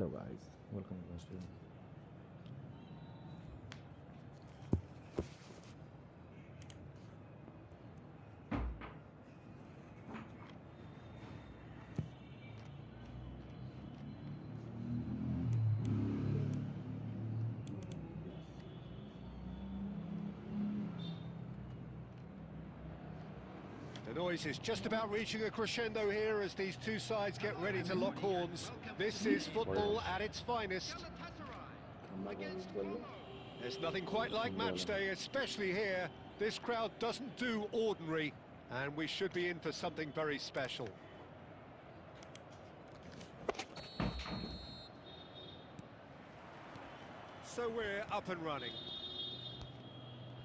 Hello guys, welcome to the stream. The noise is just about reaching a crescendo here as these two sides get ready to lock horns. This is football at its finest. There's nothing quite like match day, especially here. This crowd doesn't do ordinary, and we should be in for something very special. So we're up and running.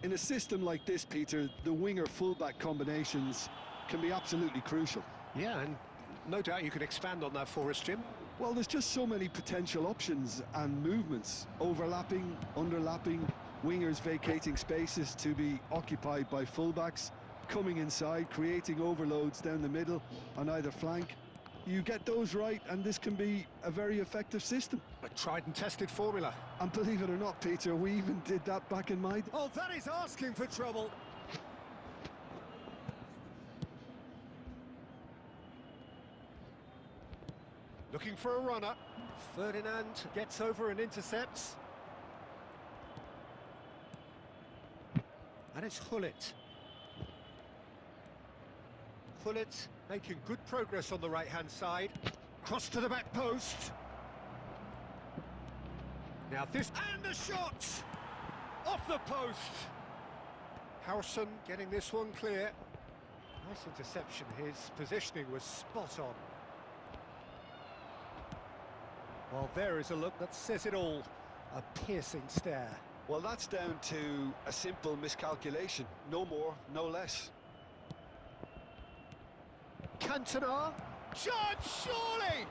In a system like this, Peter, the winger-fullback combinations can be absolutely crucial. Yeah, and no doubt you could expand on that for us, Jim. Well, there's just so many potential options and movements. Overlapping, underlapping, wingers vacating spaces to be occupied by fullbacks, coming inside, creating overloads down the middle on either flank. You get those right, and this can be a very effective system. A tried and tested formula. And believe it or not, Peter, we even did that back in my... Oh, that is asking for trouble. Looking for a runner. Ferdinand gets over and intercepts. And it's Gullit. Gullit making good progress on the right-hand side. Cross to the back post. Now this... And the shot! Off the post! Howson getting this one clear. Nice interception. His positioning was spot on. Well, there is a look that says it all. A piercing stare. Well, that's down to a simple miscalculation. No more, no less. Cantona. Judge, surely!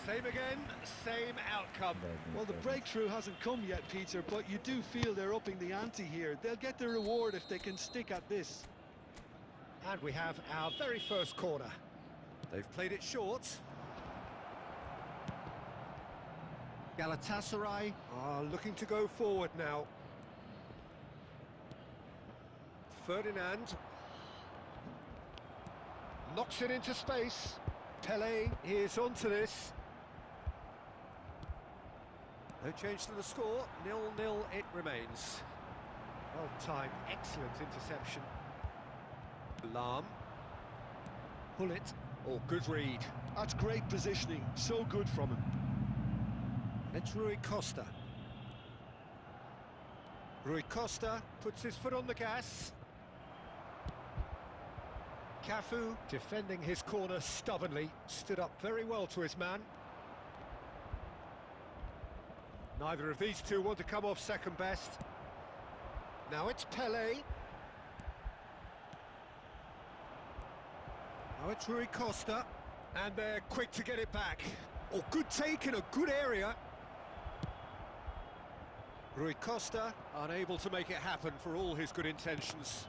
Same again, same outcome. Well, the breakthrough hasn't come yet, Peter, but you do feel they're upping the ante here. They'll get the reward if they can stick at this. And we have our very first corner. They've played it short. Galatasaray are looking to go forward now. Ferdinand knocks it into space. Pele is onto this. No change to the score, 0-0 it remains. Well timed, excellent interception. Lahm. Gullit, oh, good read. That's great positioning, so good from him. It's Rui Costa. Rui Costa puts his foot on the gas. Cafu, defending his corner stubbornly, stood up very well to his man. Neither of these two want to come off second best. Now it's Pele. Now it's Rui Costa. And they're quick to get it back. Oh, good take in a good area. Rui Costa unable to make it happen for all his good intentions.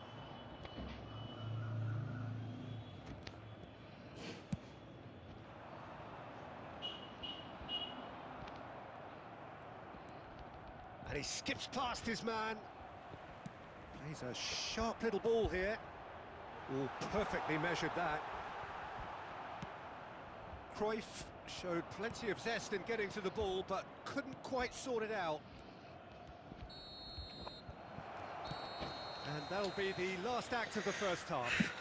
And he skips past his man. Plays a sharp little ball here. Oh, perfectly measured that. Cruyff showed plenty of zest in getting to the ball, but couldn't quite sort it out. And that'll be the last act of the first half.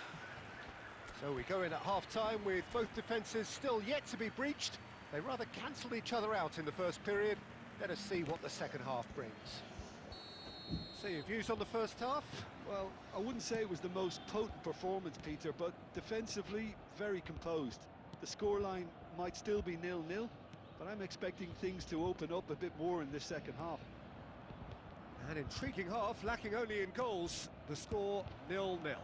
So we go in at half-time with both defences still yet to be breached. They rather cancelled each other out in the first period. Let us see what the second half brings. So your views on the first half? Well, I wouldn't say it was the most potent performance, Peter, but defensively, very composed. The scoreline might still be 0-0, but I'm expecting things to open up a bit more in this second half. An intriguing half, lacking only in goals. The score 0-0. And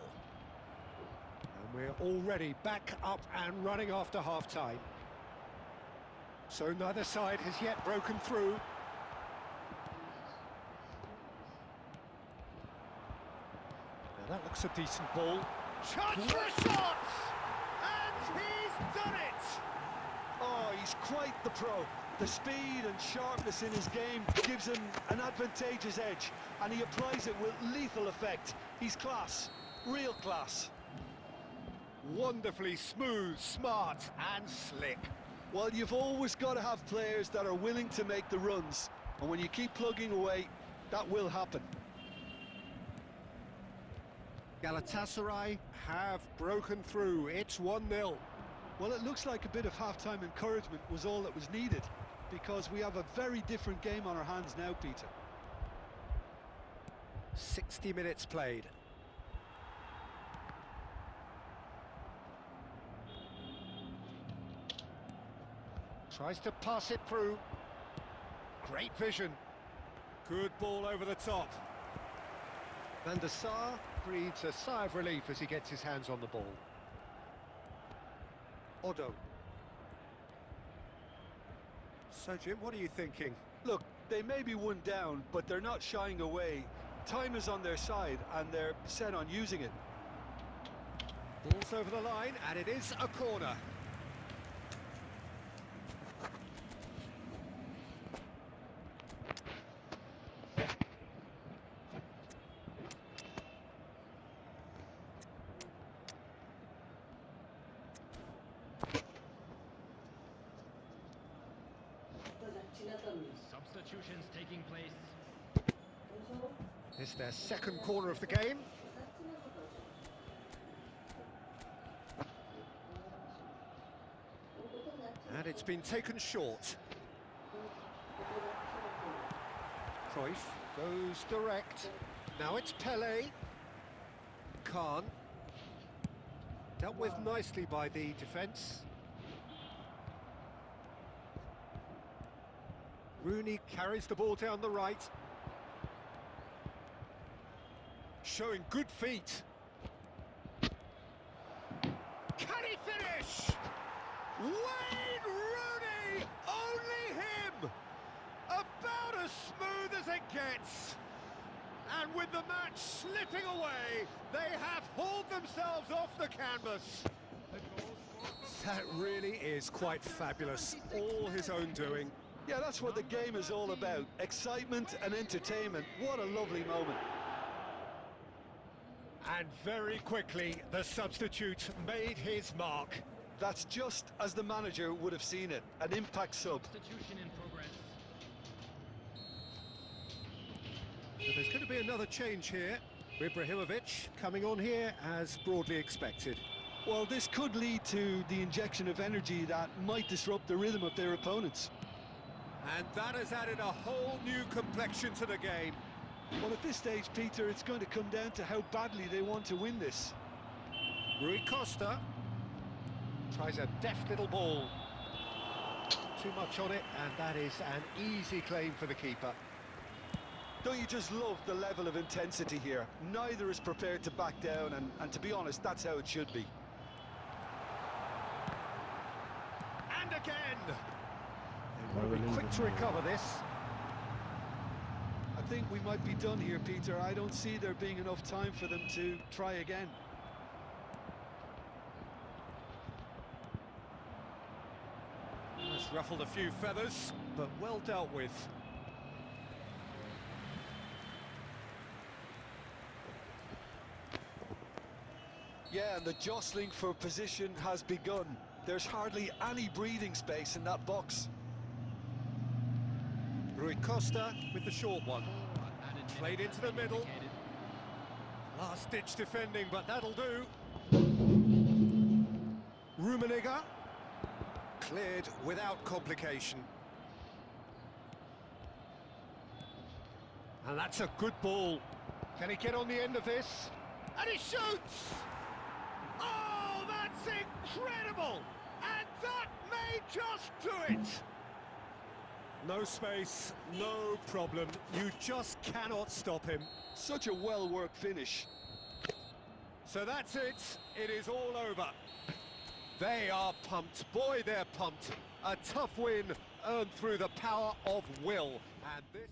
we're already back up and running after half-time. So neither side has yet broken through. Now that looks a decent ball. Chance for a shot! And he's done it! Oh, he's quite quite the pro. The speed and sharpness in his game gives him an advantageous edge, and he applies it with lethal effect. He's class, real class. Wonderfully smooth, smart and slick. Well, you've always got to have players that are willing to make the runs, and when you keep plugging away, that will happen. Galatasaray have broken through. It's 1-0. Well, it looks like a bit of half-time encouragement was all that was needed, because we have a very different game on our hands now, Peter. 60 minutes played. Tries to pass it through. Great vision. Good ball over the top. Van der Sar breathes a sigh of relief as he gets his hands on the ball. Odo. So, Jim, what are you thinking? Look, they may be one down, but they're not shying away. Time is on their side, and they're set on using it. Ball's over the line, and it is a corner. Substitutions taking place. This is their second corner of the game. And it's been taken short. Cruyff goes direct. Now it's Pele. Khan. Dealt with nicely by the defence. Rooney carries the ball down the right. Showing good feet. Can he finish? Wayne Rooney! Only him! About as smooth as it gets. And with the match slipping away, they have hauled themselves off the canvas. That really is quite fabulous. All his own doing. Yeah, that's what the game is all about. Excitement and entertainment. What a lovely moment. And very quickly, the substitute made his mark. That's just as the manager would have seen it. An impact sub. Substitution in progress. So there's going to be another change here. Ibrahimovic coming on here as broadly expected. Well, this could lead to the injection of energy that might disrupt the rhythm of their opponents. And that has added a whole new complexion to the game. Well, at this stage, Peter, it's going to come down to how badly they want to win this. Rui Costa tries a deft little ball. Too much on it, and that is an easy claim for the keeper. Don't you just love the level of intensity here? Neither is prepared to back down, and to be honest, that's how it should be. And again! They've got to be quick to recover this. I think we might be done here, Peter. I don't see there being enough time for them to try again. That's ruffled a few feathers, but well dealt with. Yeah, and the jostling for position has begun. There's hardly any breathing space in that box. Rui Costa with the short one. Played into the middle. Last-ditch defending, but that'll do. Rummenigge. Cleared without complication. And that's a good ball. Can he get on the end of this? And he shoots! Oh, that's incredible! And that may just do it! No space, no problem. You just cannot stop him. Such a well-worked finish. So that's it. It is all over. They are pumped. Boy, they're pumped. A tough win earned through the power of will. And this...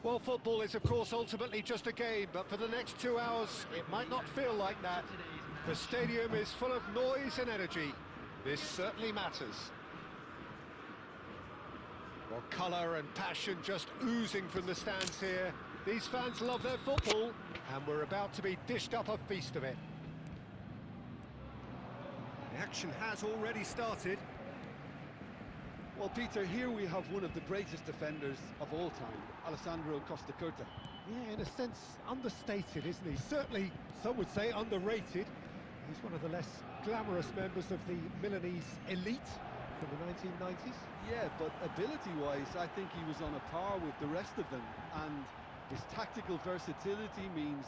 Well, football is, of course, ultimately just a game, but for the next 2 hours, it might not feel like that. The stadium is full of noise and energy. This certainly matters. Well, colour and passion just oozing from the stands here. These fans love their football, and we're about to be dished up a feast of it. The action has already started. Well, Peter, here we have one of the greatest defenders of all time, Alessandro Costacurta. Yeah, in a sense, understated, isn't he? Certainly, some would say underrated. He's one of the less glamorous members of the Milanese elite from the 1990s. Yeah, but ability-wise, I think he was on a par with the rest of them. And his tactical versatility means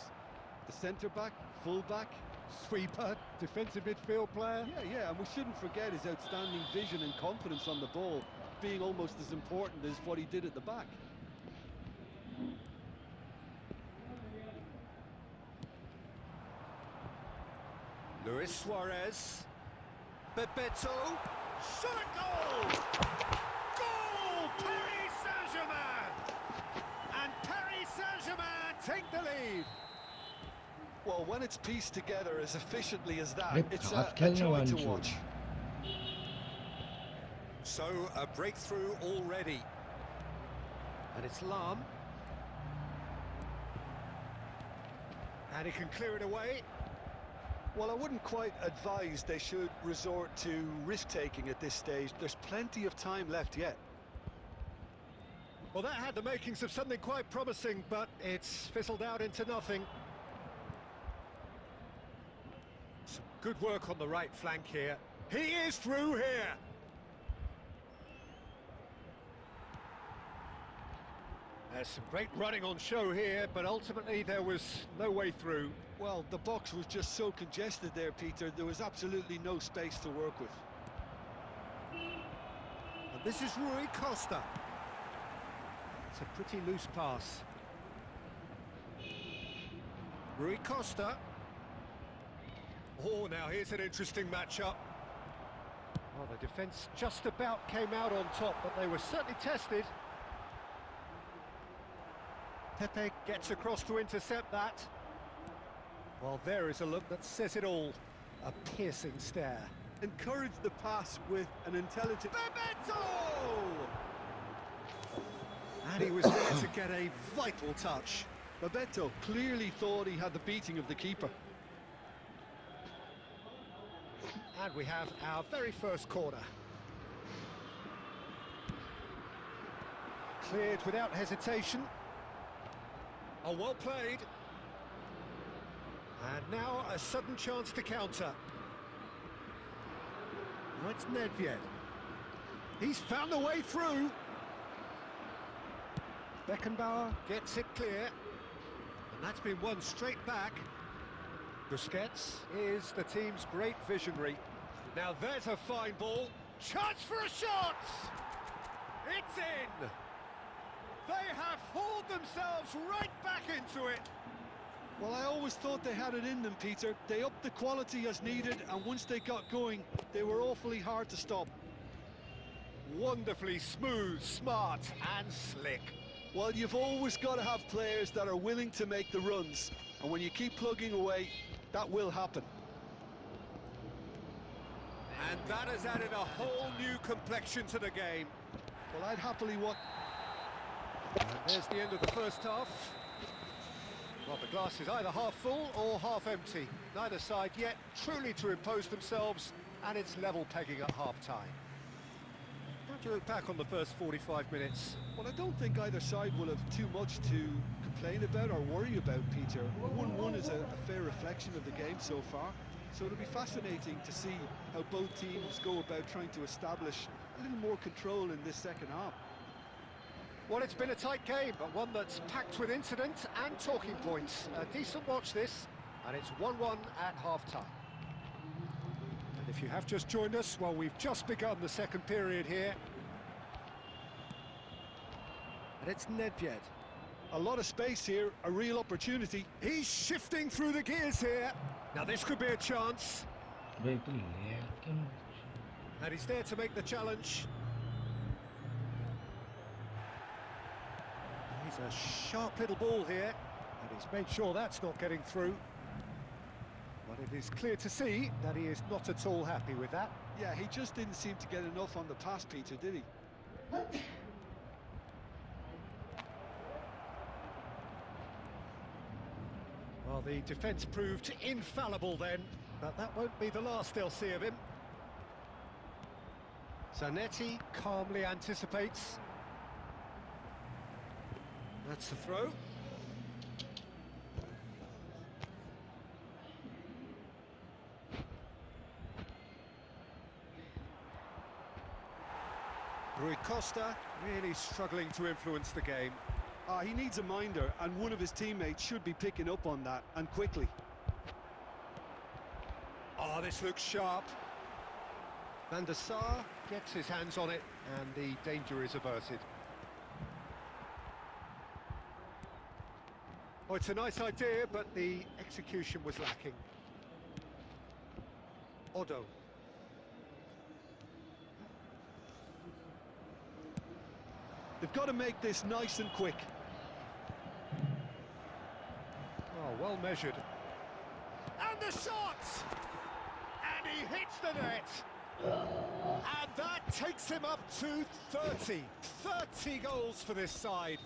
the centre-back, full-back, Sweeper, defensive midfield player. Yeah, and we shouldn't forget his outstanding vision and confidence on the ball, being almost as important as what he did at the back. Luis Suarez. Bebeto. Shot at goal! Goal! Paris Saint-Germain! And Paris Saint-Germain take the lead. Well, when it's pieced together as efficiently as that, Hep it's a Pascal joy to Nwanchu. watch. So, a breakthrough already. And it's Lam. And he can clear it away. Well, I wouldn't quite advise they should resort to risk-taking at this stage. There's plenty of time left yet. Well, that had the makings of something quite promising, but it's fizzled out into nothing. Some good work on the right flank here. He is through here. There's some great running on show here, but ultimately there was no way through. Well, the box was just so congested there, Peter. There was absolutely no space to work with. And this is Rui Costa. It's a pretty loose pass. Rui Costa. Oh, now here's an interesting matchup. Well, the defence just about came out on top, but they were certainly tested. Pepe gets across to intercept that. Well, there is a look that says it all. A piercing stare. Encourage the pass with an intelligent... Bebeto! And he was there to get a vital touch. Bebeto clearly thought he had the beating of the keeper. And we have our very first corner. Cleared without hesitation. Oh, well played. And now a sudden chance to counter. Now it's Nedved. He's found the way through. Beckenbauer gets it clear. And that's been won straight back. Busquets is the team's great visionary. Now there's a fine ball. Chance for a shot! It's in! They have hauled themselves right back into it. Well, I always thought they had it in them, Peter. They upped the quality as needed, and once they got going, they were awfully hard to stop. Wonderfully smooth, smart and slick. Well, you've always got to have players that are willing to make the runs, and when you keep plugging away, that will happen. And that has added a whole new complexion to the game. Well, I'd happily watch... And there's the end of the first half. Well, the glass is either half full or half empty. Neither side yet truly to impose themselves, and it's level pegging at half-time. How do you look back on the first 45 minutes? Well, I don't think either side will have too much to complain about or worry about, Peter. 1-1 is a fair reflection of the game so far, so it'll be fascinating to see how both teams go about trying to establish a little more control in this second half. Well, it's been a tight game, but one that's packed with incident and talking points. A decent watch this, and it's 1-1 at half-time. And if you have just joined us, well, we've just begun the second period here. And it's Nedved. A lot of space here, a real opportunity. He's shifting through the gears here. Now this could be a chance. And he's there to make the challenge. He's a sharp little ball here, and he's made sure that's not getting through. But it is clear to see that he is not at all happy with that. Yeah, he just didn't seem to get enough on the pass, Peter, did he? Well, the defence proved infallible then, but that won't be the last they'll see of him. Zanetti calmly anticipates. That's the throw. Rui Costa really struggling to influence the game. He needs a minder, and one of his teammates should be picking up on that, and quickly. Oh, this looks sharp. Van der Sar gets his hands on it, and the danger is averted. Oh, it's a nice idea, but the execution was lacking. Odo. They've got to make this nice and quick. Oh, well measured. And the shot! And he hits the net! And that takes him up to 30. 30 goals for this side.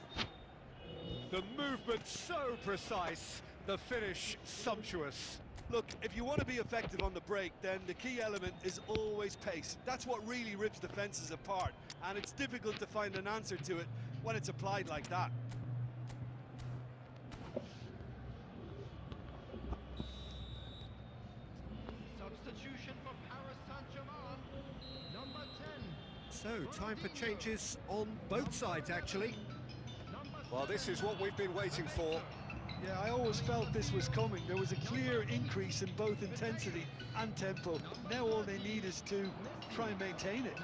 The movement so precise, the finish sumptuous. Look, if you want to be effective on the break, then the key element is always pace. That's what really rips defences apart, and it's difficult to find an answer to it when it's applied like that. Substitution for Paris Saint-Germain. Number 10. So, time for changes on both sides, actually. Well, this is what we've been waiting for. Yeah, I always felt this was coming. There was a clear increase in both intensity and tempo. Now all they need is to try and maintain it.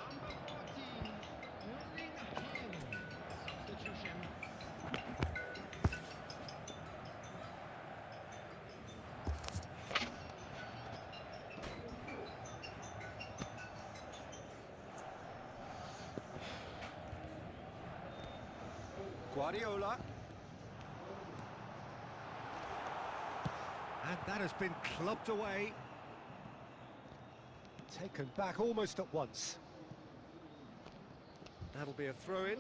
Guardiola. And that has been clubbed away. Taken back almost at once. That'll be a throw-in.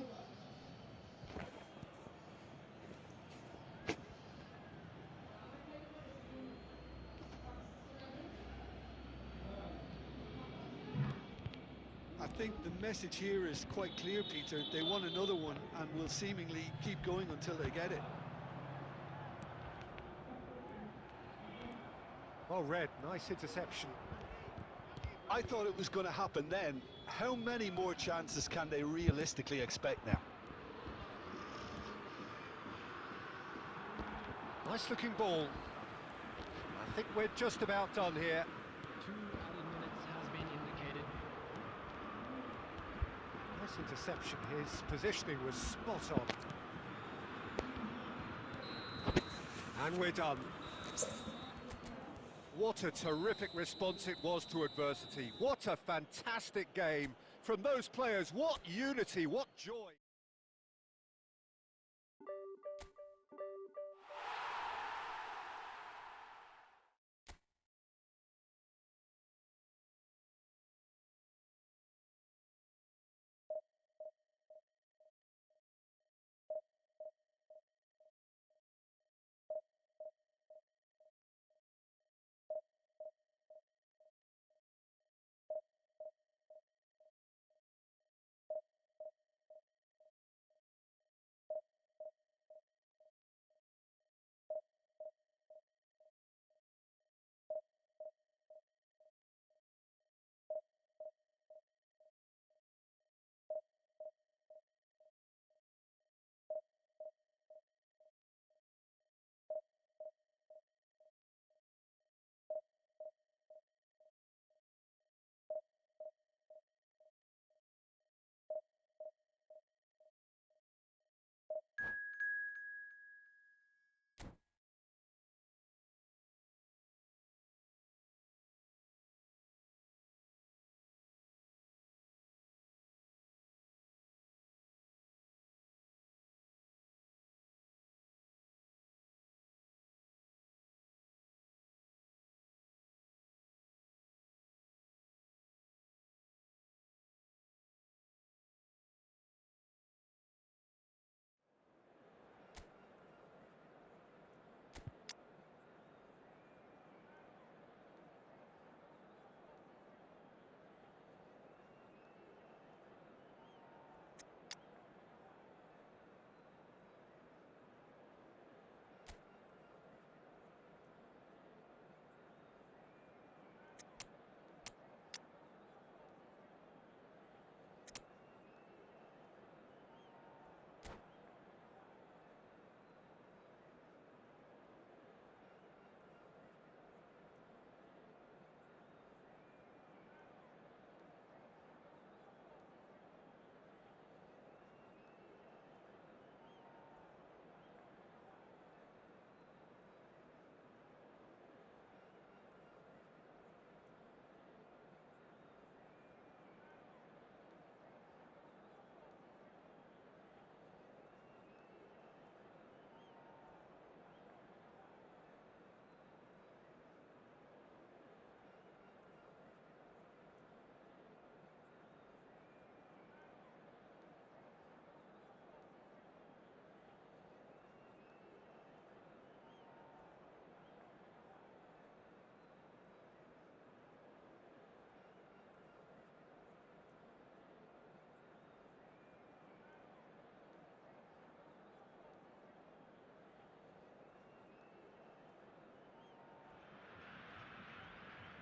I think the message here is quite clear, Peter. They want another one and will seemingly keep going until they get it. Well read, nice interception. I thought it was going to happen then. How many more chances can they realistically expect now? Nice looking ball. I think we're just about done here. 2 added minutes has been indicated. Nice interception, his positioning was spot on. And we're done. What a terrific response it was to adversity. What a fantastic game. From those players, what unity, what joy.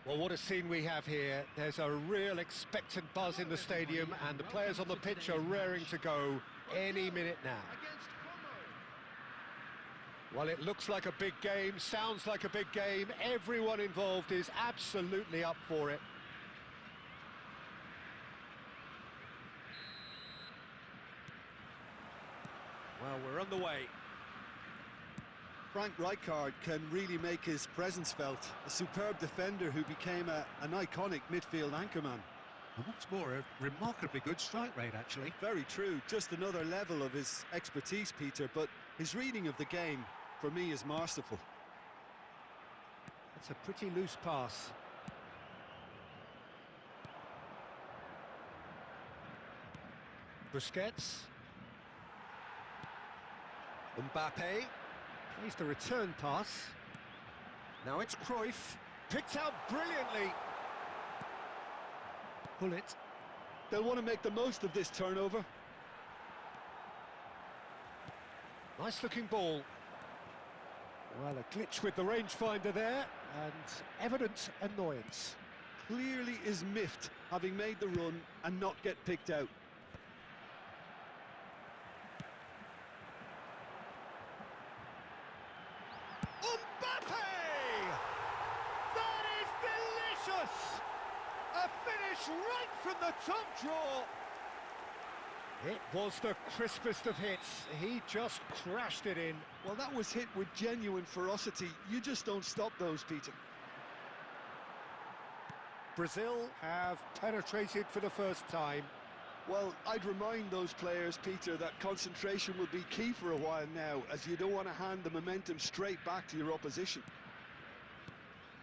Well, what a scene we have here. There's a real expectant buzz in the stadium, and the players on the pitch are raring to go any minute now. Against Como. Well, it looks like a big game, sounds like a big game. Everyone involved is absolutely up for it. Well, we're on the way. Frank Rijkaard can really make his presence felt. A superb defender who became an iconic midfield anchorman. And what's more, a remarkably good strike rate, actually. Very true, just another level of his expertise, Peter, but his reading of the game, for me, is masterful. It's a pretty loose pass. Busquets. Mbappe. Plays the return pass. Now it's Cruyff. Picked out brilliantly. Bullet. They'll want to make the most of this turnover. Nice looking ball. Well, a glitch with the rangefinder there, and evident annoyance. Clearly is miffed, having made the run and not get picked out. Mbappe! That is delicious! A finish right from the top draw. It was the crispest of hits. He just crashed it in. Well, that was hit with genuine ferocity. You just don't stop those, Peter. Brazil have penetrated for the first time. Well, I'd remind those players, Peter, that concentration will be key for a while now, as you don't want to hand the momentum straight back to your opposition.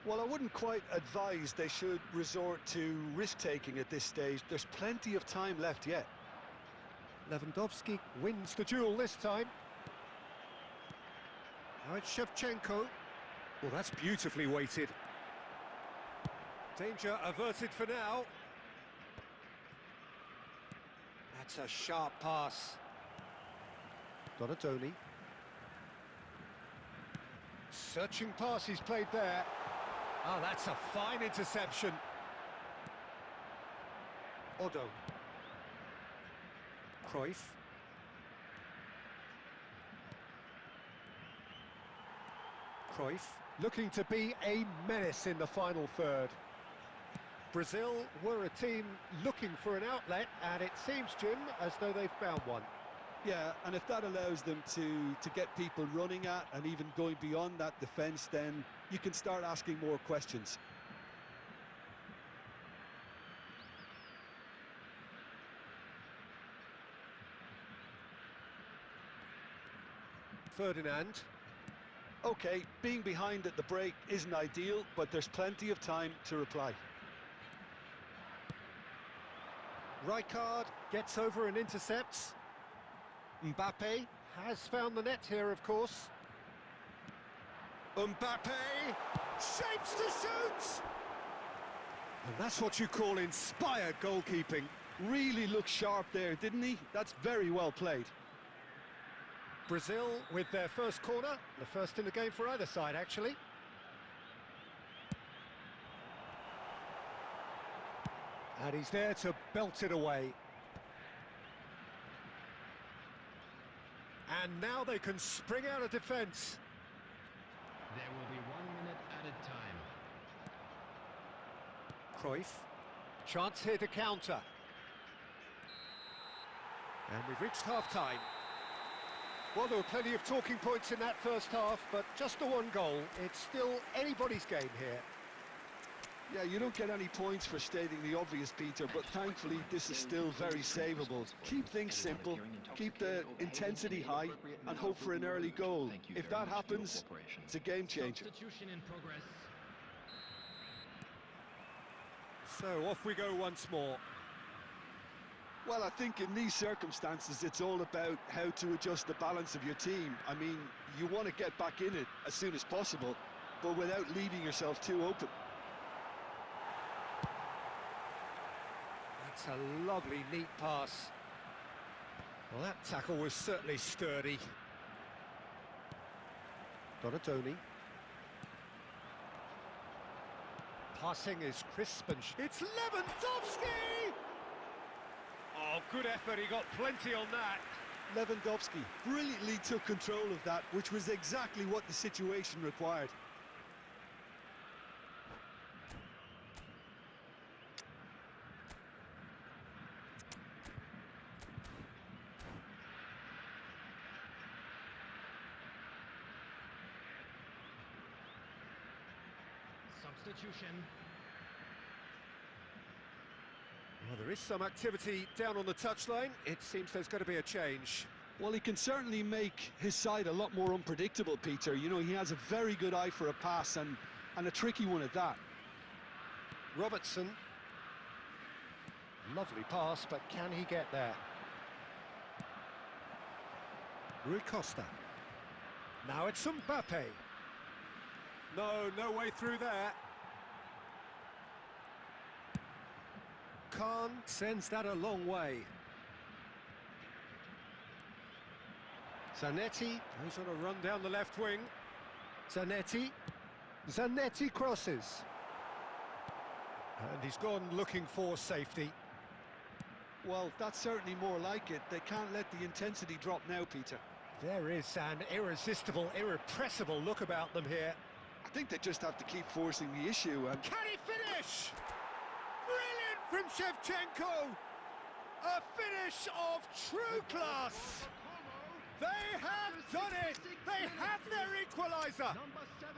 Well, I wouldn't quite advise they should resort to risk-taking at this stage. There's plenty of time left yet. Lewandowski wins the duel this time. Now it's Shevchenko. Well, that's beautifully weighted. Danger averted for now. That's a sharp pass. Donatoni. Searching pass he's played there. Oh, that's a fine interception. Odo. Cruyff. Cruyff looking to be a menace in the final third. Brazil were a team looking for an outlet, and it seems, Jim, as though they've found one. Yeah, and if that allows them to get people running at and even going beyond that defence, then you can start asking more questions. Ferdinand. OK, being behind at the break isn't ideal, but there's plenty of time to reply. Rijkaard gets over and intercepts. Mbappe has found the net here, of course. Mbappe shapes to shoot! And that's what you call inspired goalkeeping. Really looked sharp there, didn't he? That's very well played. Brazil with their first corner, the first in the game for either side, actually. And he's there to belt it away. And now they can spring out of defence. There will be 1 minute added time. Cruyff. Chance here to counter. And we've reached half-time. Well, there were plenty of talking points in that first half, but just the one goal. It's still anybody's game here. Yeah, you don't get any points for stating the obvious, Peter, but thankfully this is still very savable. Keep things simple, keep the intensity high, and hope for an early goal. If that happens, it's a game changer. Substitution in progress. So off we go once more. Well, I think in these circumstances, it's all about how to adjust the balance of your team. I mean, you want to get back in it as soon as possible, but without leaving yourself too open. That's a lovely, neat pass. Well, that tackle was certainly sturdy. Donatoni. Passing is crisp and... It's Lewandowski! Oh, good effort, he got plenty on that. Lewandowski brilliantly took control of that, which was exactly what the situation required. Substitution. Well, there is some activity down on the touchline. It seems there's going to be a change. Well, he can certainly make his side a lot more unpredictable, Peter. You know, he has a very good eye for a pass and a tricky one at that. Robertson. Lovely pass, but can he get there? Rui Costa. Now it's Mbappe. No way through there. Khan sends that a long way. Zanetti goes on a run down the left wing. Zanetti crosses. And he's gone looking for safety. Well, that's certainly more like it. They can't let the intensity drop now, Peter. There is an irresistible, irrepressible look about them here. I think they just have to keep forcing the issue. And Can he finish? Brilliant from Shevchenko! A finish of true class! They have done it! They have their equaliser! Number 7.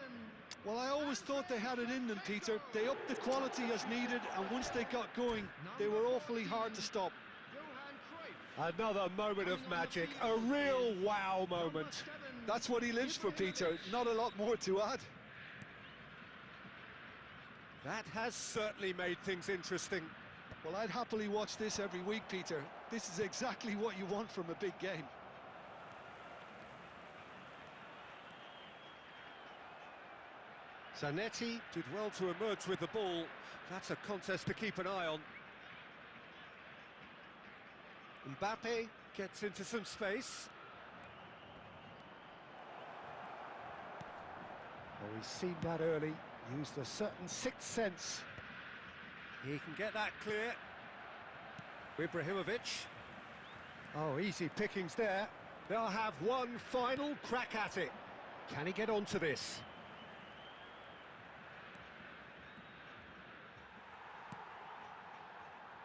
well, I always thought they had it in them, Peter. They upped the quality as needed, and once they got going, they were awfully hard to stop. Johan Cruyff. Another moment of magic, a real wow moment. Number 7. That's what he lives for, Peter. Not a lot more to add. That has certainly made things interesting. Well, I'd happily watch this every week, Peter. This is exactly what you want from a big game. Zanetti did well to emerge with the ball. That's a contest to keep an eye on. Mbappe gets into some space. Oh, he's seen that early. Used a certain sixth sense. He can get that clear. Ibrahimovic. Oh, easy pickings there. They'll have one final crack at it. Can he get onto this?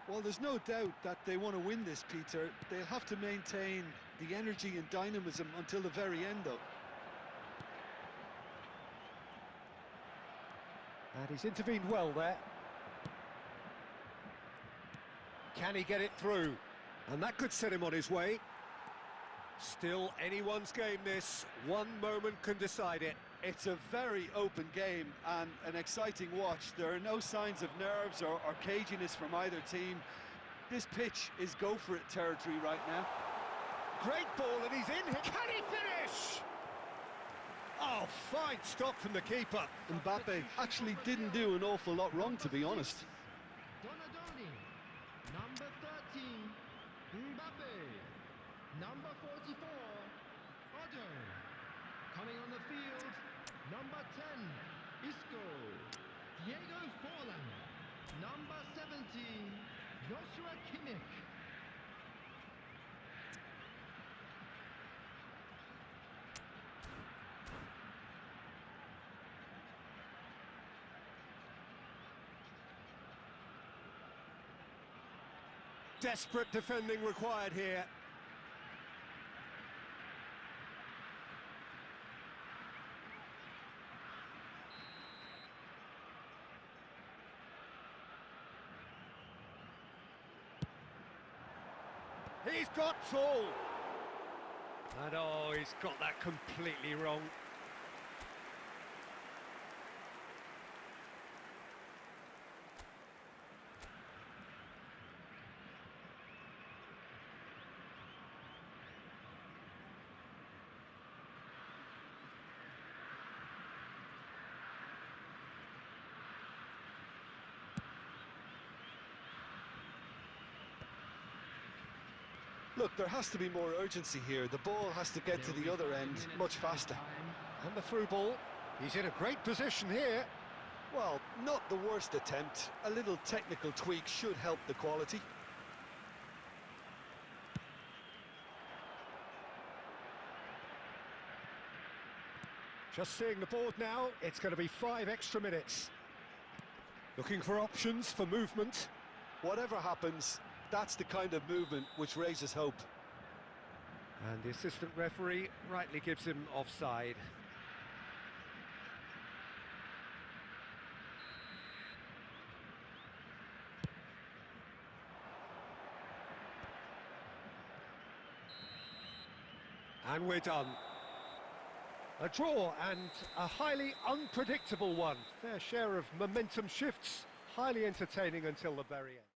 Well, there's no doubt that they want to win this, Peter. They'll have to maintain the energy and dynamism until the very end, though. And he's intervened well there. Can he get it through? And that could set him on his way. Still anyone's game this. One moment can decide it. It's a very open game and an exciting watch. There are no signs of nerves or caginess from either team. This pitch is go-for-it territory right now. Great ball and he's in. Can he finish? Oh, fine stop from the keeper. Mbappe actually didn't do an awful lot wrong, to be honest. Donadoni. Number 13. Mbappe. Number 44. Otto. Coming on the field. Number 10. Isco. Diego Forlan. Number 17. Joshua Kimmich. Desperate defending required here. He's got tall. And oh, he's got that completely wrong. Look, there has to be more urgency here. The ball has to get to the other end much faster. And the through ball. He's in a great position here. Well, not the worst attempt. A little technical tweak should help the quality. Just seeing the board now, it's going to be 5 extra minutes. Looking for options for movement. Whatever happens, that's the kind of movement which raises hope. And the assistant referee rightly gives him offside. And we're done. A draw and a highly unpredictable one. Fair share of momentum shifts, highly entertaining until the very end.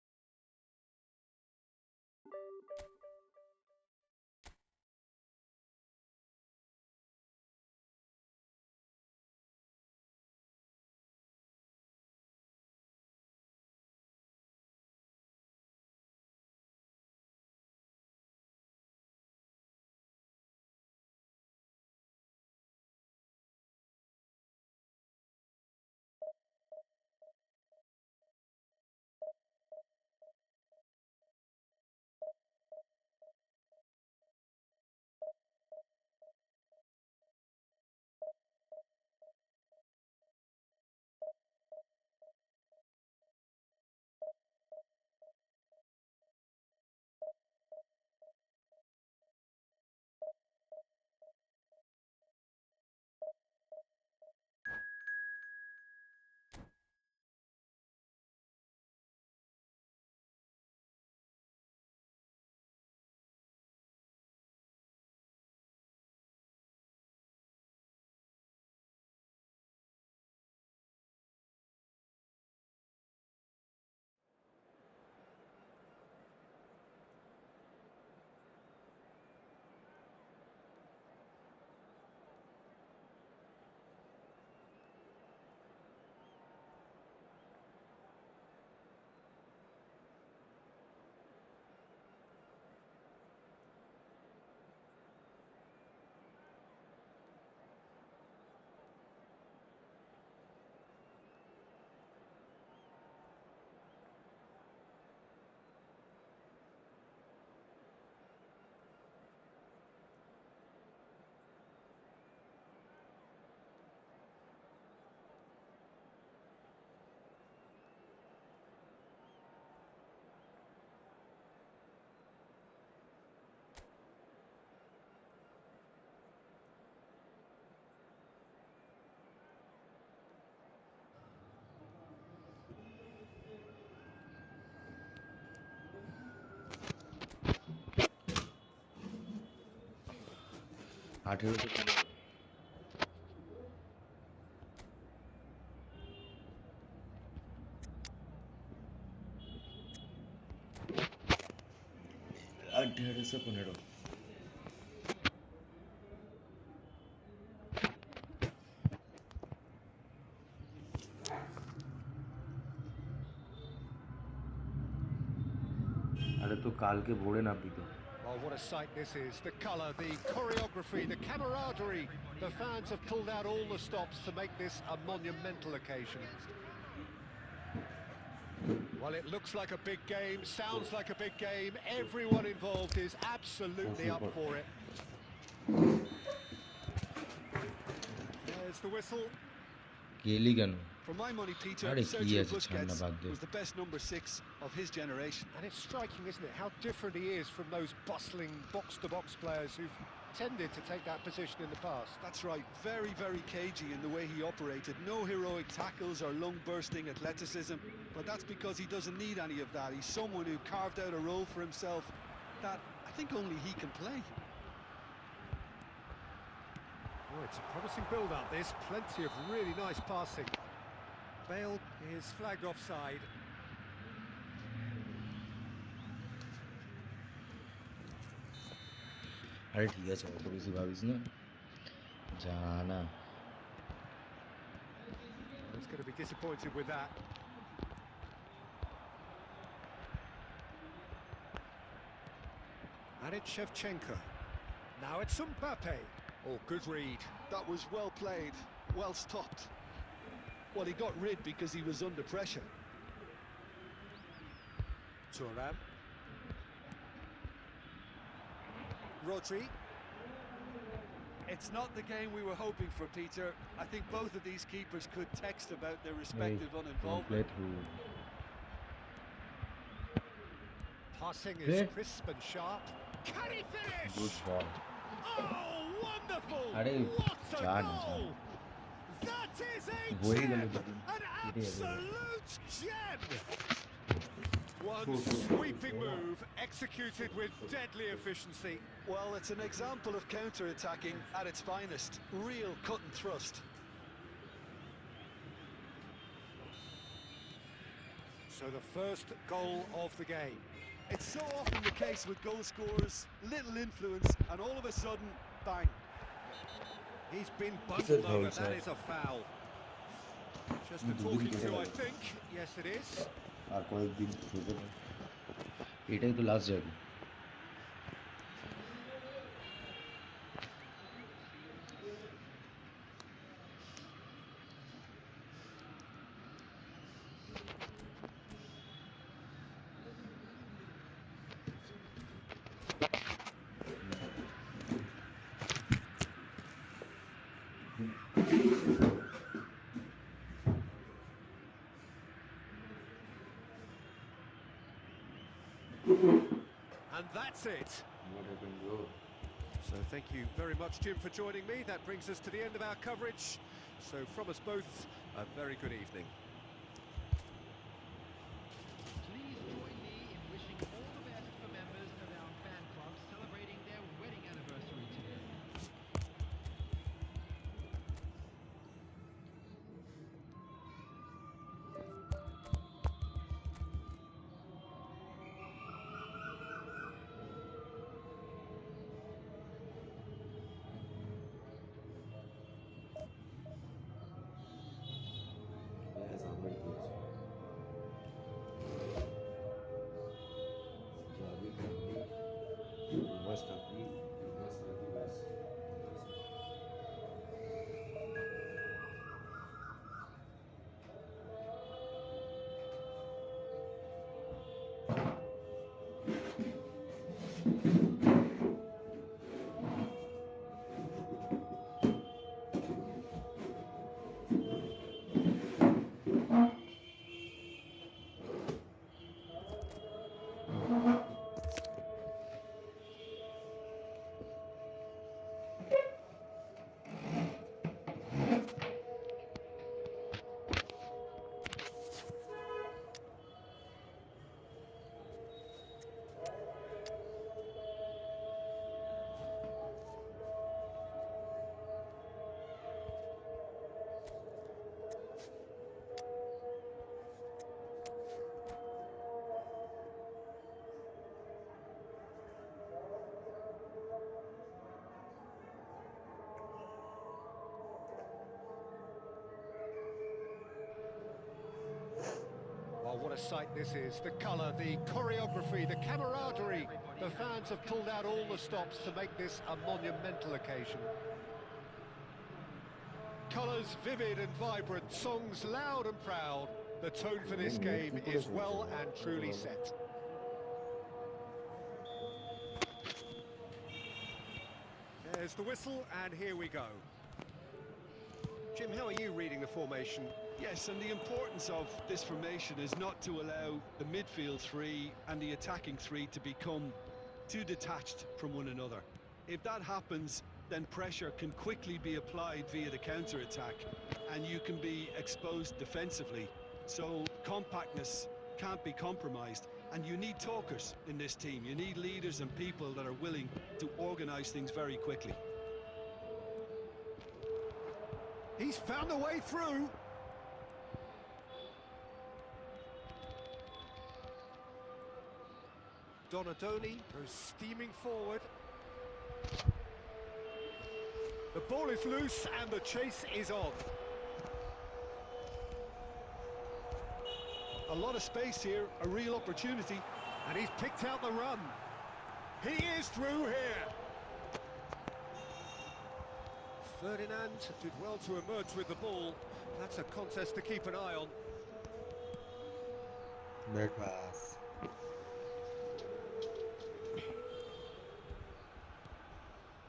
আঠেরোশো পনেরো। আঠেরোশো পনেরো। আরে তো কালকে ভোরে নামবি তো। Oh, what a sight this is. The colour, the choreography, the camaraderie. The fans have pulled out all the stops to make this a monumental occasion. Well, it looks like a big game, sounds like a big game. Everyone involved is absolutely up for it. There's the whistle. গেলি কেন? For my money, Peter, আরে কি Sergio আছে ছাড়না Busquets বাদ দে। was the best number 6 of his generation. And it's striking, isn't it, how different he is from those bustling box-to-box players who've tended to take that position in the past. That's right, very, very cagey in the way he operated. No heroic tackles or lung-bursting athleticism, but that's because he doesn't need any of that. He's someone who carved out a role for himself that I think only he can play. Oh, it's a promising build-up, this. Plenty of really nice passing. Bale is flagged offside. আরে ঠিক আছে, অত বেশি ভাবিস না, জানা। He's going to be disappointed with that. And it's Shevchenko. Now it's Mbappe. Oh, good read. That was well played, well stopped. Well, he got rid because he was under pressure. Thuram. Rodri. It's not the game we were hoping for, Peter. I think both of these keepers could text about their respective uninvolvement. Complete who? Passing Yeah. is crisp and sharp. Can he finish? Good shot. Oh, wonderful! Arey, What a chad, goal! That is a वही gem! गली बनी। An ये भी है, absolute gem! One sweeping move, executed with deadly efficiency. Well, it's an example of counter-attacking at its finest. Real cut and thrust. So the first goal of the game. It's so often the case with goal scorers, little influence, and all of a sudden, bang. He's been It's a bundled foul, over, sir. that is a foul. Just a You do talking it to, I again. think. Yes, it is. আর কয়েকদিন খেলবে না। এটাই তো last যাবে। And that's it. So thank you very much, Jim, for joining me. That brings us to the end of our coverage. So from us both, a very good evening. Please join me in wishing all the best for members of our fan club celebrating their wedding anniversary today. Oh, what a sight this is. The colour, the choreography, the camaraderie. The fans have pulled out all the stops to make this a monumental occasion. Colours vivid and vibrant, songs loud and proud. The tone for this game is well and truly set. There's the whistle, and here we go. Jim, how are you reading the formation? Yes, and the importance of this formation is not to allow the midfield three and the attacking three to become too detached from one another. If that happens, then pressure can quickly be applied via the counter-attack, and you can be exposed defensively. So compactness can't be compromised, and you need talkers in this team. You need leaders and people that are willing to organise things very quickly. He's found a way through. Donadoni goes steaming forward. The ball is loose and the chase is on. A lot of space here, a real opportunity. And he's picked out the run. He is through here. Ferdinand did well to emerge with the ball. That's a contest to keep an eye on. Bad pass.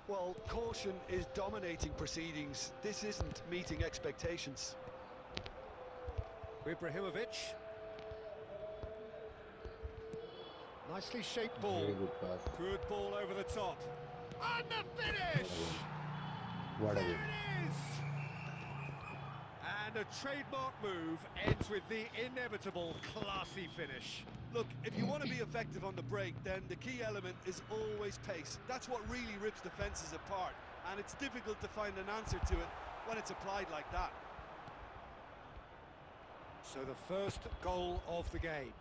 Well, caution is dominating proceedings. This isn't meeting expectations. Ibrahimovic. Nicely shaped ball. Very good pass. Good ball over the top. And the finish! What a There goal. it is! And a trademark move ends with the inevitable classy finish. Look, if you want to be effective on the break, then the key element is always pace. That's what really rips defences apart, and it's difficult to find an answer to it when it's applied like that. So the first goal of the game.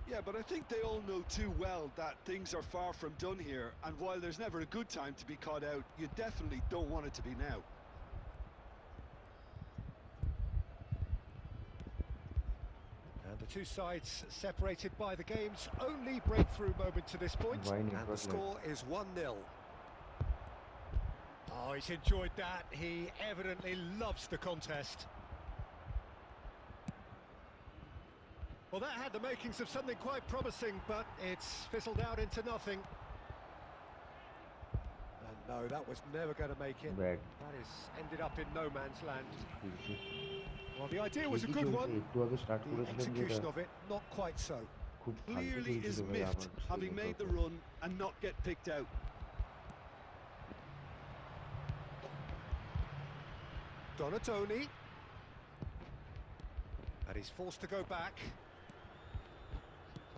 Yeah, but I think they all know too well that things are far from done here, and while there's never a good time to be caught out, you definitely don't want it to be now. And the two sides separated by the game's only breakthrough moment to this point. Why And not? the score is 1-0. Oh, he's enjoyed that. He evidently loves the contest. Well, that had the makings of something quite promising, but it's fizzled out into nothing. And no, that was never going to make it. Bad. That is ended up in no man's land. Well, the idea was a good one. একটু আগে start The করেছিলাম execution যেটা of it, not quite so. খুব ফালতু Clearly is চলছিল ভাই miffed, আমার having made the run and not get picked out. Donatoni. And he's forced to go back.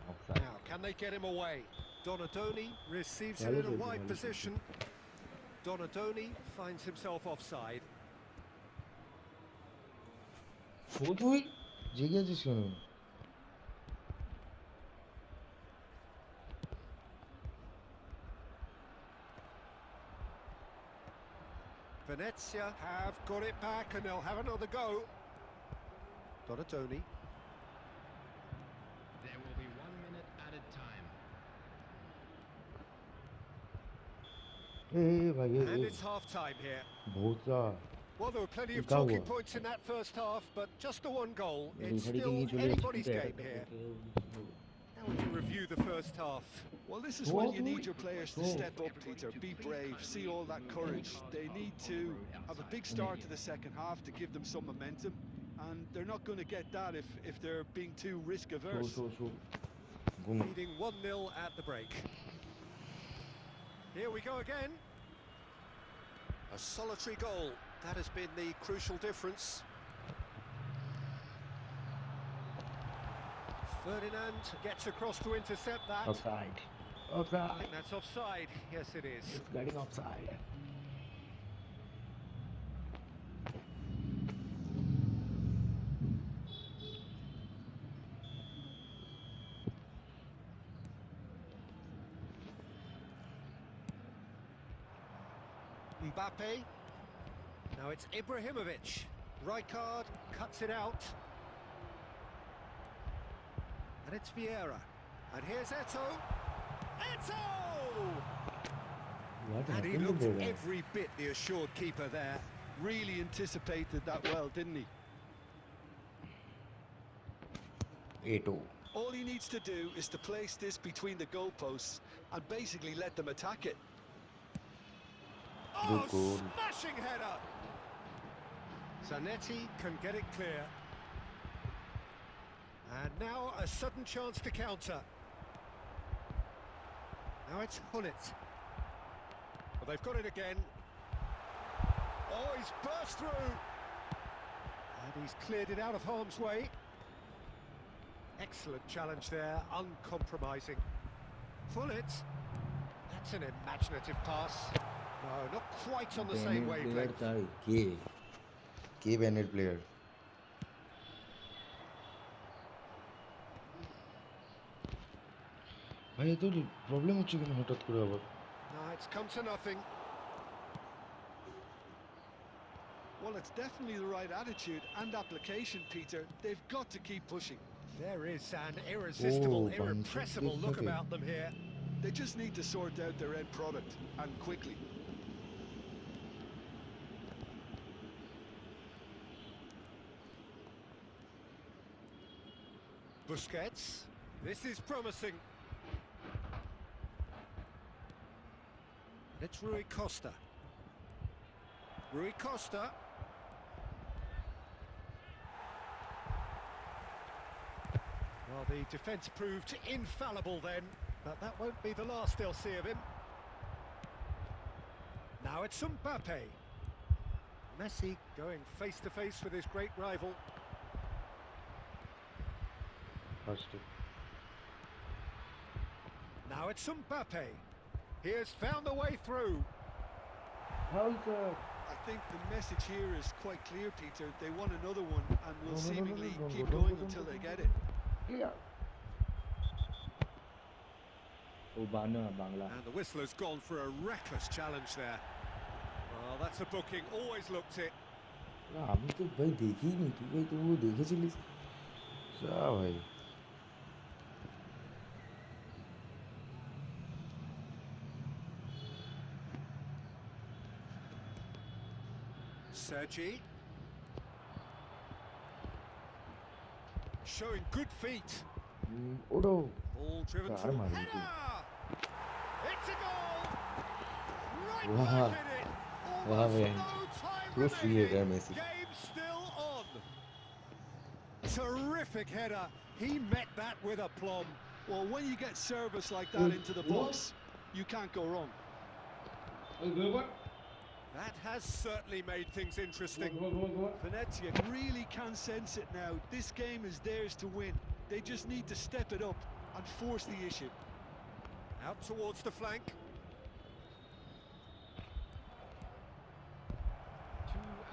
Offside. Now, can they get him away? Donadoni receives it Well, in a it is, wide well, it is. position. Donadoni finds himself offside. তুই জেগে আছিস কেন? Venezia have got it back and they'll have another go. Donadoni. There will be 1 minute added time. এ ভাই এ And it's half-time here. ভোতা Well, there were plenty of Ikaw, talking ah. points in that first half, but just the one goal. It's রেফারিকে still নিয়ে চলে যাচ্ছে anybody's কিন্তু game here. How would you review the first half? Well, this is when you need your players to step up, Peter. Be brave, see all that courage. They need to have a big start to the second half to give them some momentum, and they're not going to get that if they're being too risk show averse. Show show ঘুম Leading 1-0 at the break. Here we go again. A solitary goal. That has been the crucial difference. Ferdinand gets across to intercept that. Offside I offside think that's offside. Yes, it is. It's getting offside Mbappe. Now it's Ibrahimovic. Rijkaard cuts it out. And it's Vieira. And here's Eto'o. Eto'o! What And he happened looked there every bit the assured keeper there. Really anticipated that well, didn't he? এটো All he needs to do is to place this between the goalposts and basically let them attack it. Oh, Good goal. smashing header! Zanetti can get it clear. And now a sudden chance to counter. Now it's Hullet. Well, they've got it again. Oh, he's burst through. And he's cleared it out of harm's way. Excellent challenge there, uncompromising. Hullet. That's an imaginative pass. No, not quite on the same banner player wavelength. তাই কে কে ব্যানের player ভাই এত problem হচ্ছে কেন হঠাৎ করে আবার No, it's come to nothing. Well, it's definitely the right attitude and application, Peter. They've got to keep pushing. There is an irresistible, Oh, irrepressible look fantastic. about them here. They just need to sort out their end product, and quickly. Busquets. This is promising. It's Rui Costa. Rui Costa. Well, the defence proved infallible then, but that won't be the last they'll see of him. Now it's Mbappe. Messi going face to face with his great rival. First. Now it's Mbappe. He has found the way through. I think the message here is quite clear, Peter. They want another one and will No, no, no, seemingly no, no, keep no, no, going no, until no, they no, get no. it. Clear. Bangla. And the whistle has gone for a reckless challenge there. Well, that's a booking, always looked it. আমি তো ভাই দেখিনি, তুই ভাই তো দেখেছিলিস যা ভাই। Sergi. Showing good feet. ওটাও Ball driven Gar through. mari Header! It's a goal! Right Wow. back in it. Wow, Almost man. no time Good for you there, remaining. Messi. Game still on. Terrific header. He met that with aplomb. Well, when you get service like that into the box, you can't go wrong. That has certainly made things interesting. Venezia really can sense it now. This game is theirs to win. They just need to step it up and force the issue. Out towards the flank. 2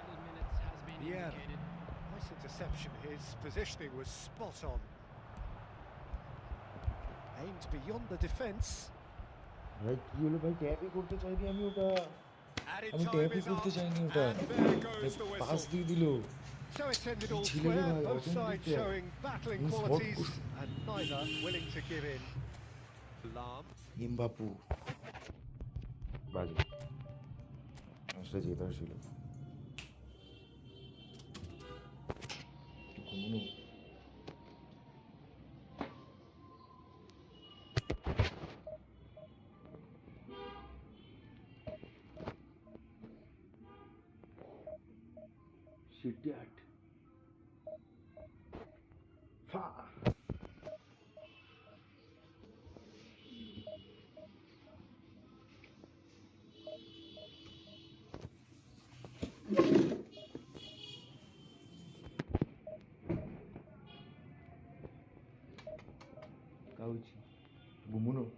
added minutes has been Yeah. indicated. Nice interception. His positioning was spot on. Aimed beyond the defence. ভাই কি হলো ভাই, ট্যাপই করতে চাইনি আমি ওটা, Added আমি time ট্যাপই is করতে up. চাইনি ওটা, And there goes the pass whistle. দিয়ে দিল। So it's ended all Chile রে square, ভাই, both অসম্ভব sides player. showing battling He fought qualities good. and neither willing to give in. Lam. এমবাপু বাজে, আসলে জেতার ছিল। ঘুমনো Shit. Fa. Couch. Gumuno.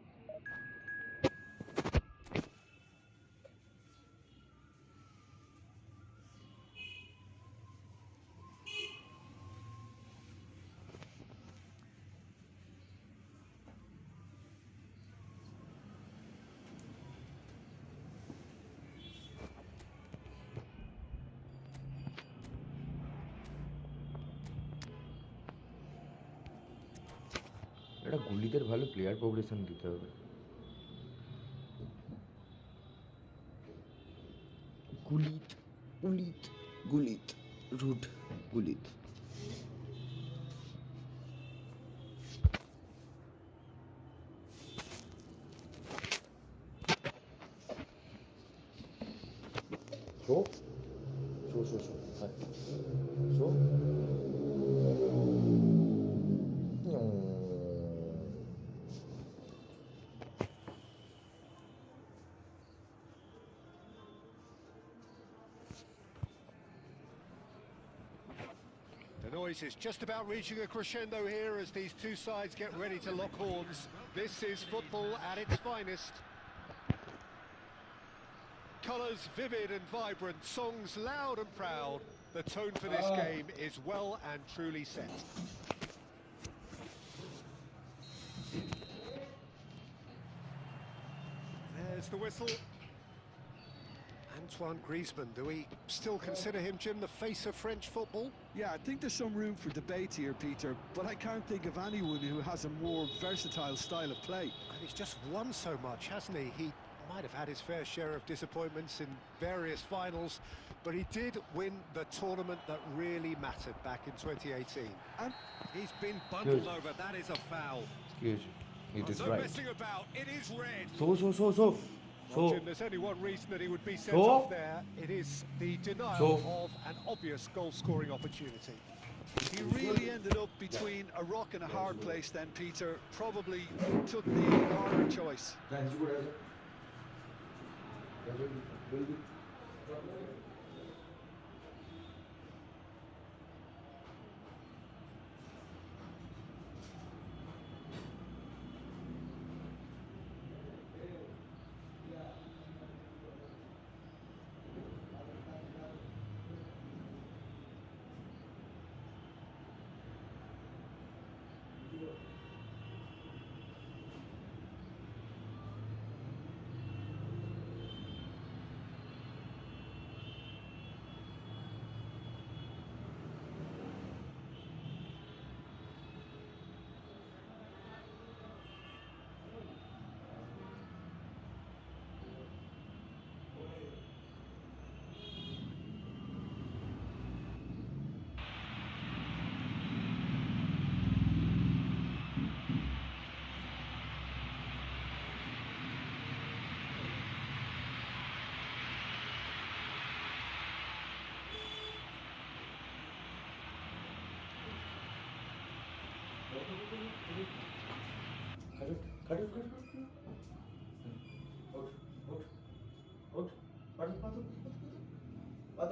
একটা গুলিদের ভালো প্লেয়ার প্রোগ্রেশন দিতে হবে। Gullit Gullit Gullit route Gullit. Show show show show হ্যাঁ show The noise is just about reaching a crescendo here as these two sides get ready to lock horns. This is football at its finest. Colours vivid and vibrant, songs loud and proud. The tone for this game is well and truly set. There's the whistle. Antoine Griezmann, do we still consider him, Jim, the face of French football? Yeah, I think there's some room for debate here, Peter, but I can't think of anyone who has a more versatile style of play. And he's just won so much, hasn't he? He might have had his fair share of disappointments in various finals, but he did win the tournament that really mattered back in 2018. And he's been bundled over. That is a foul. Excuse me. It is No right. messing about. It is red. So. Well, Jim, there's only one reason that he would be sent So? off there. It is the denial of an obvious goal-scoring opportunity. He really ended up between a rock and a hard place then, Peter. Probably took the harder choice. Cut it.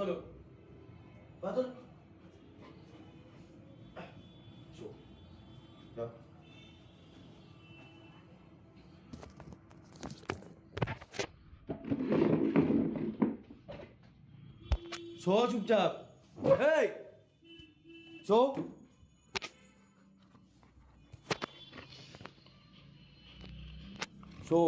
Out. Batul. So. Yeah. So চুপচাপ. Hey. So. So.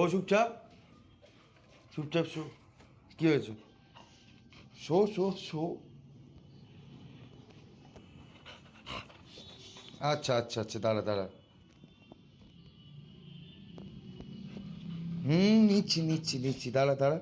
চুপচাপ show কি হয়েছে show আচ্ছা দাঁড়া নিচ্ছি দাঁড়া দাঁড়া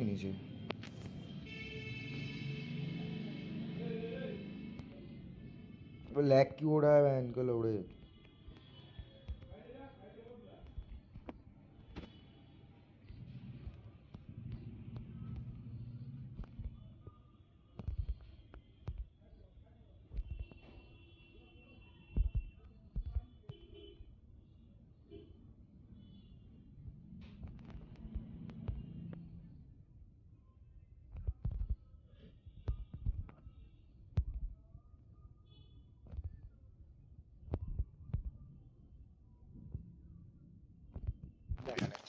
নিচে लैग क्यों हो रहा है इनका लौड़े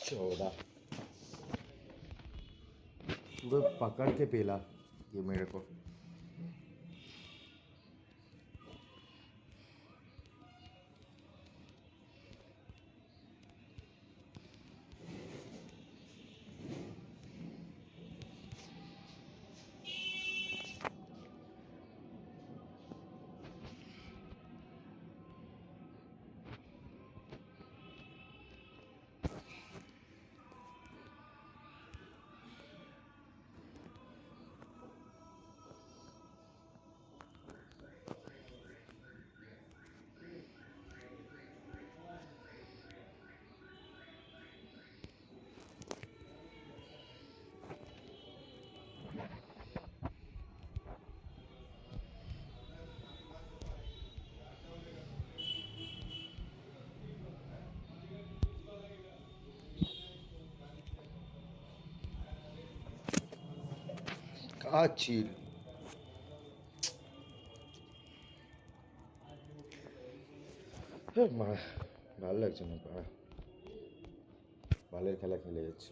14 पूरे पकड़ के पेला ये मेरे को। Kacil. ভালো লাগছে না পাড়া, বালের খেলা খেলে যাচ্ছে।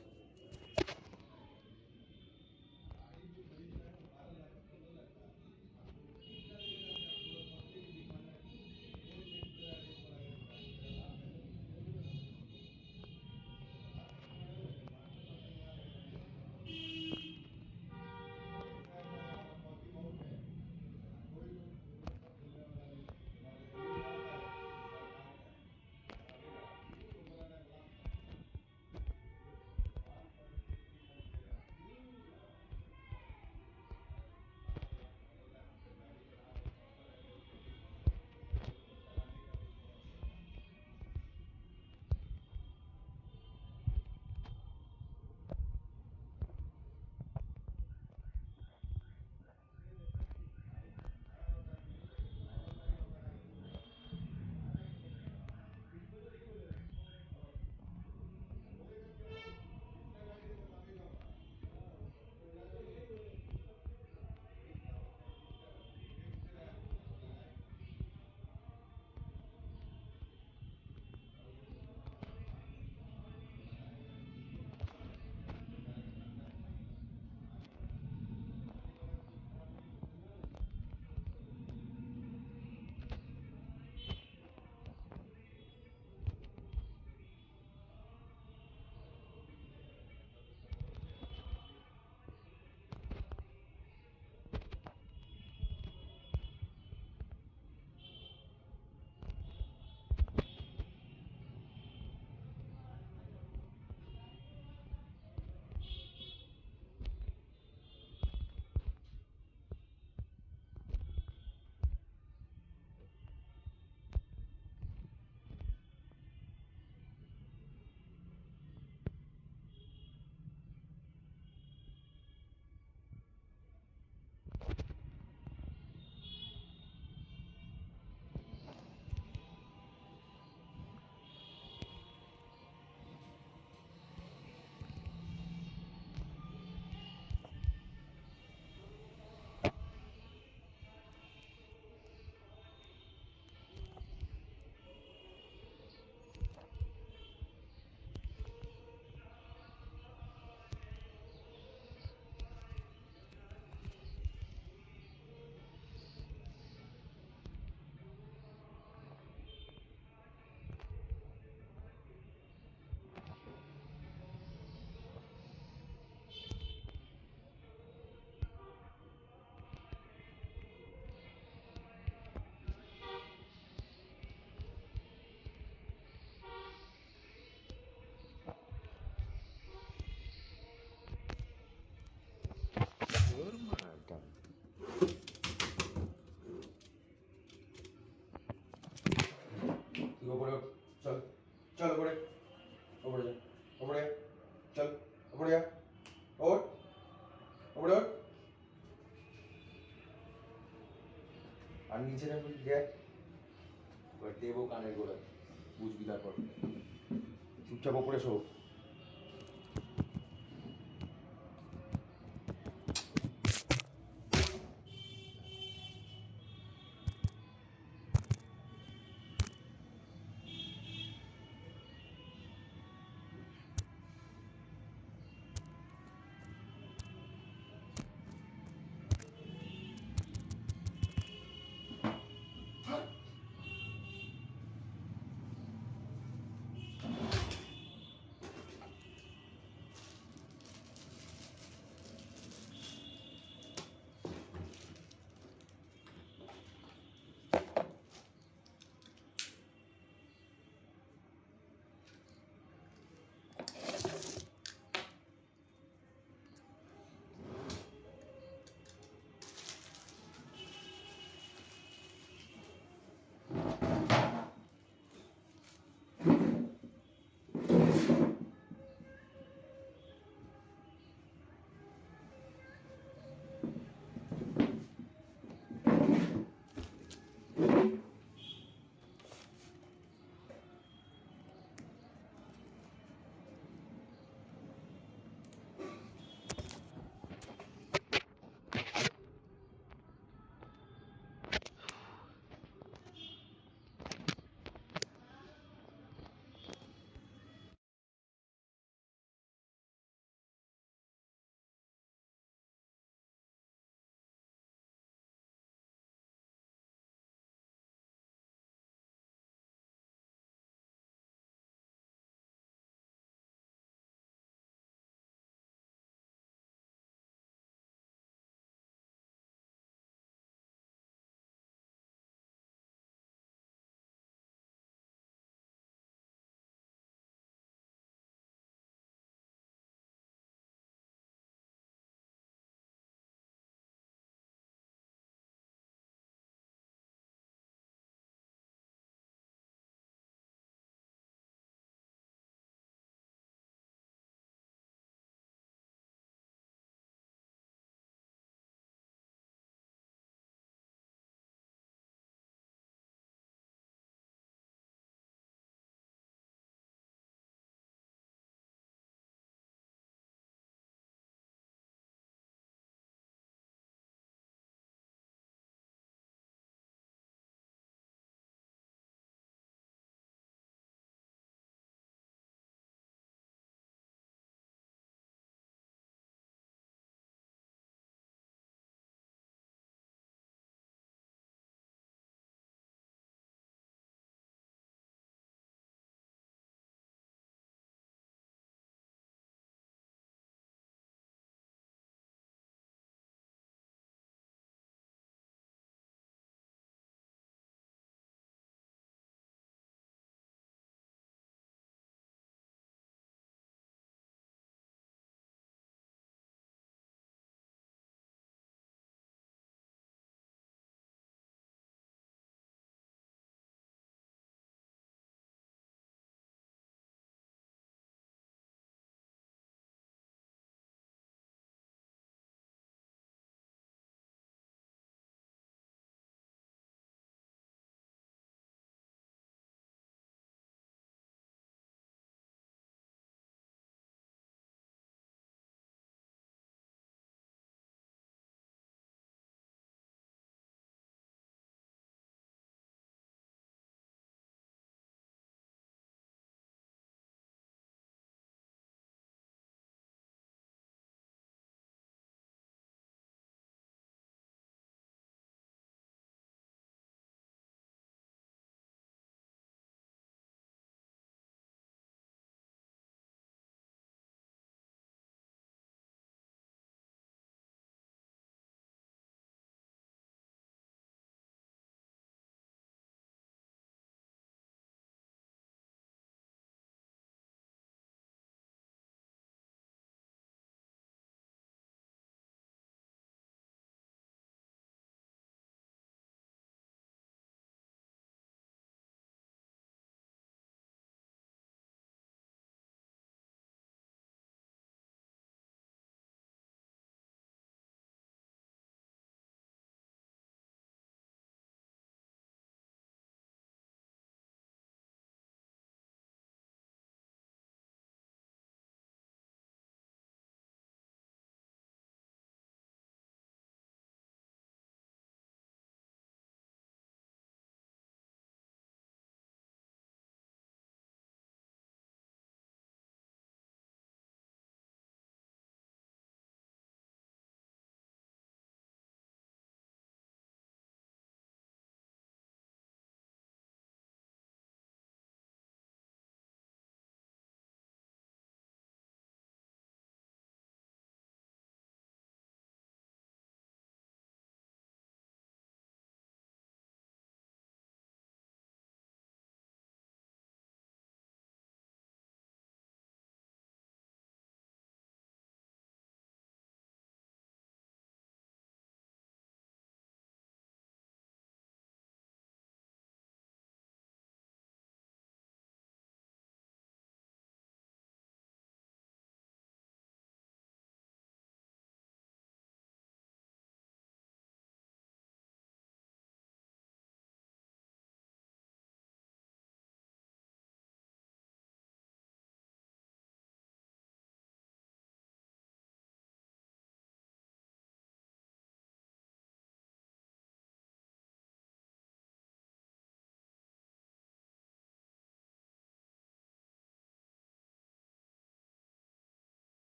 ওপরে চল, চল ওপরে, ওপরে যা, ওপরে চল, ওপরে যা, ওর ওপরে ওর আর নিচে না দেখ, এবার দেবো কানের গোড়ায়, বুঝবি তারপর। চুপচাপ ওপরে শো।